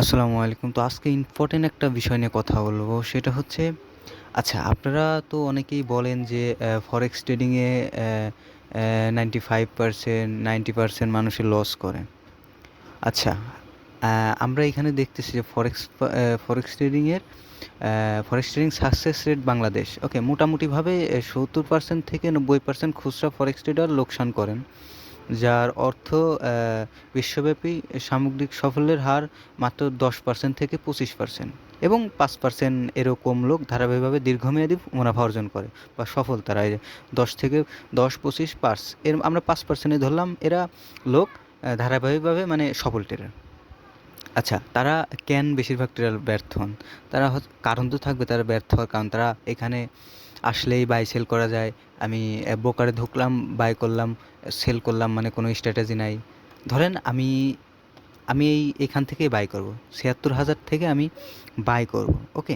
আসসালামু আলাইকুম। তো আজকে ইম্পোর্টেন্ট একটা বিষয় নিয়ে কথা বলবো। সেটা হচ্ছে আচ্ছা আপনারা তো অনেকেই বলেন যে ফরেক্স ট্রেডিংয়ে 95% 90% মানুষই লস করে। আচ্ছা আ আমরা এখানে দেখতেছি যে ফরেক্স ট্রেডিংয়ের forex trading success rate Bangladesh. Okay মোটামুটিভাবে 70% থেকে 90% খুচরা ফরেক্স ট্রেডার লোকসান করেন। যার অর্থ বিশ্বব্যাপী সামগ্রিক সাফল্যের হার মাত্র 10% থেকে 25% এবং 5% এরকম লোক ধারাবাহিকভাবে দীর্ঘমেয়াদী মুনাফা অর্জন করে বা সফল তারা এই যে 10 থেকে 10, 25, এর আমরা 5%ই ধরলাম এরা লোক ধারাবাহিকভাবে মানে সফল ট্রেডার। আচ্ছা তারা কেন বেশিরভাগ ট্রেডার ব্যর্থ হন? তারা কারণ তো থাকবে তারা ব্যর্থ হওয়ার কারণ। তারা এখানে আসলেই বাই সেল করা যায়। আমি ব্রোকারে ঢুকলাম, বাই করলাম, সেল করলাম মানে কোনো স্ট্র্যাটেজি নাই। ধরেন আমি আমি এখান থেকেই বাই করব। ৭৬,০০০ থেকে আমি বাই করব। ওকে?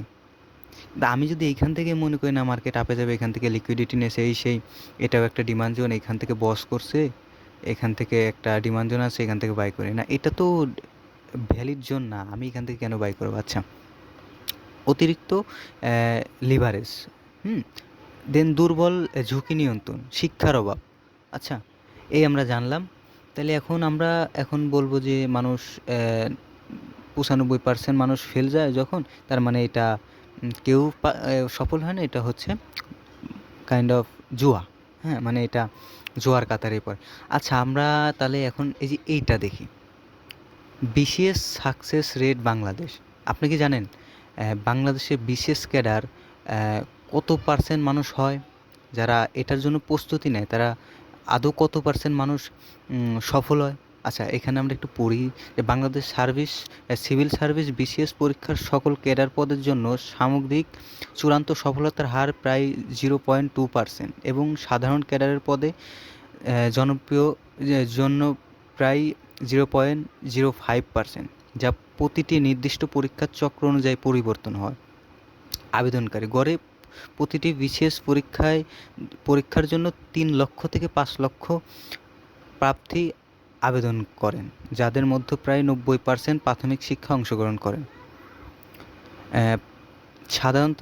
আমি যদি এইখান থেকে মনে করি না মার্কেট আপে যাবে, এখান থেকে লিকুইডিটি নেছে এই সেই, এটাও একটা ডিমান্ড জোন, এখান থেকে বস করছে, এখান থেকে একটা ডিমান্ড জোন আছে, এখান থেকে বাই করি। না, এটা তো ভ্যালিড জোন না। আমি এখান থেকে কেন বাই করব? আচ্ছা, অতিরিক্ত লিভারেজ, হুম? দেন দুর্বল ঝুঁকি নিয়ন্ত্রণ, শিক্ষার অভাব। আচ্ছা, এই আমরা জানলাম। তাহলে এখন বলবো যে মানুষ 95% মানুষ ফেল যায় যখন, তার মানে এটা কেউ সফল হয় না, এটা হচ্ছে কাইন্ড অফ জুয়া। হ্যাঁ, মানে এটা জুয়ার কাতারে পড়ে। আচ্ছা আমরা তাহলে এখন এই যে এইটা দেখি, বিসিএস সাকসেস রেট বাংলাদেশ। আপনি কি জানেন বাংলাদেশে বিসিএস ক্যাডার কত পার্সেন্ট মানুষ হয় যারা এটার জন্য প্রস্তুতি নেয়? তারা আদৌ কত পার্সেন্ট মানুষ সফল হয়? আচ্ছা এখানে আমরা একটু পড়ি যে বাংলাদেশ সিভিল সার্ভিস বিসিএস পরীক্ষার সকল ক্যাডার পদের জন্য সামগ্রিক চূড়ান্ত সফলতার হার প্রায় 0.2% এবং সাধারণ ক্যাডারের পদে জনপ্রিয় জন্য প্রায় 0.05%, যা প্রতিটি নির্দিষ্ট পরীক্ষার চক্র অনুযায়ী পরিবর্তন হয়। আবেদনকারী গড়ে প্রতিটি বিশেষ পরীক্ষার জন্য 3 লক্ষ থেকে 5 লক্ষ প্রার্থী আবেদন করেন, যাদের মধ্যে প্রায় 90% প্রাথমিক শিক্ষা অংশগ্রহণ করেন। সাধারণত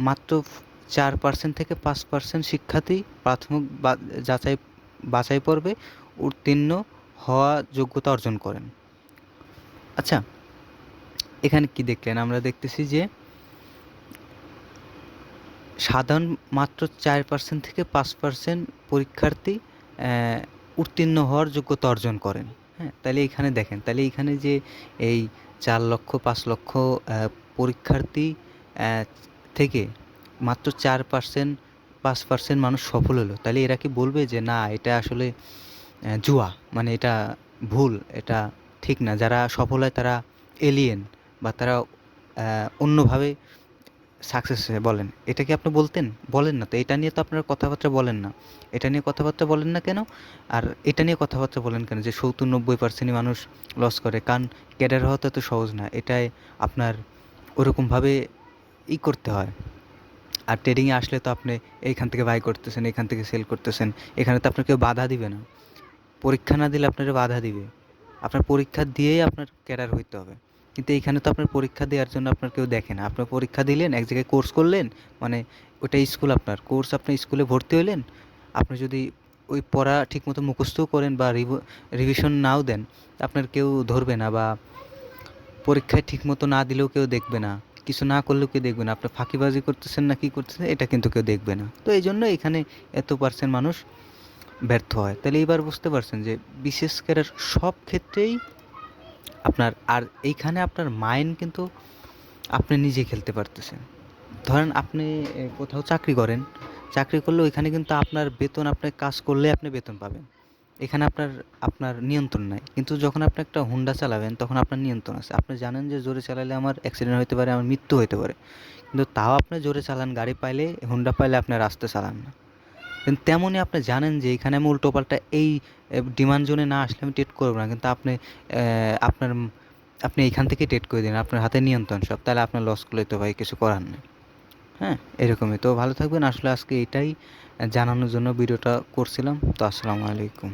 মাত্র 4% থেকে 5% শিক্ষার্থী প্রাথমিক বাছাই পর্বে উত্তীর্ণ হওয়া যোগ্যতা অর্জন করেন। আচ্ছা এখানে কি দেখলেন? আমরা দেখতেছি যে সাধারণ মাত্র 4% থেকে 5% পরীক্ষার্থী উত্তীর্ণ হওয়ার যোগ্যতা অর্জন করেন। হ্যাঁ, তাহলে এখানে দেখেন, তাহলে এখানে যে এই 4 লক্ষ 5 লক্ষ পরীক্ষার্থী থেকে মাত্র 4% 5% মানুষ সফল হলো, তাহলে এরা কি বলবে যে না এটা আসলে জুয়া, মানে এটা ভুল, এটা ঠিক না? যারা সফল হয় তারা এলিয়েন বা তারা অন্যভাবে সাকসেস হয়ে বলেন, এটা কি আপনি বলেন না তো। এটা নিয়ে তো আপনারা কথাবার্তা বলেন না। এটা নিয়ে কথাবার্তা বলেন না কেন? আর এটা নিয়ে কথাবার্তা বলেন কেন যে 70-90%ই মানুষ লস করে? কারণ ক্যাডার হওয়া তো এত সহজ না। এটায় আপনার ওরকমভাবে করতে হয়। আর ট্রেডিংয়ে আসলে তো আপনি এইখান থেকে বাই করতেছেন, এখান থেকে সেল করতেছেন, এখানে তো আপনার কেউ বাধা দিবে না। পরীক্ষা না দিলে আপনারে বাধা দিবে। আপনার পরীক্ষা দিয়েই আপনার ক্যাডার হইতে হবে। কিন্তু এইখানে তো আপনার পরীক্ষা দেওয়ার জন্য আপনার কেউ দেখে না। আপনার পরীক্ষা দিলেন, এক জায়গায় কোর্স করলেন, মানে ওটা স্কুল আপনার। কোর্স আপনি স্কুলে ভর্তি হইলেন। আপনি যদি ওই পড়া ঠিকমতো মুখস্থও করেন বা রিভিশন নাও দেন, আপনার কেউ ধরবে না বা পরীক্ষায় ঠিকমতো না দিলেও কেউ দেখবে না। কিছু না করলেও কেউ দেখবে না। আপনি ফাঁকিবাজি করতেছেন না কি করতেছেন এটা কিন্তু কেউ দেখবে না। তো এইজন্য এখানে এত পার্সেন্ট মানুষ ব্যর্থ হয়। তাহলে এইবার বুঝতে পারছেন যে বিশেষ করে সব ক্ষেত্রেই আপনার, আর এইখানে আপনার মাইন্ড কিন্তু আপনি নিজে খেলতে পারতেছেন। ধরেন আপনি কোথাও চাকরি করেন, চাকরি করলে ওইখানে কিন্তু আপনার বেতন, আপনার কাজ করলে আপনি বেতন পাবেন। এখানে আপনার আপনার নিয়ন্ত্রণ নাই। কিন্তু যখন আপনি একটা হুন্ডা চালাবেন তখন আপনার নিয়ন্ত্রণ আছে। আপনি জানেন যে জোরে চালালে আমার অ্যাক্সিডেন্ট হতে পারে, আমার মৃত্যু হতে পারে। কিন্তু তাও আপনি জোরে চালান, গাড়ি পাইলে, হুন্ডা পাইলে আপনি আস্তে চালান না। তেমনই আপনি জানেন যে এখানে আমি উল্টোপাল্টা এই ডিমান্ড জোনে না আসলে আমি ট্রেড করব না। কিন্তু আপনার আপনি এইখান থেকে ট্রেড করে দিন। আপনার হাতে নিয়ন্ত্রণ সব। তাহলে আপনার লস করলে তো ভাই কিছু করার নেই। হ্যাঁ? এরকমই। তো ভালো থাকবেন। আসলে আজকে এটাই জানানোর জন্য ভিডিওটা করছিলাম। তো আসসালামু আলাইকুম।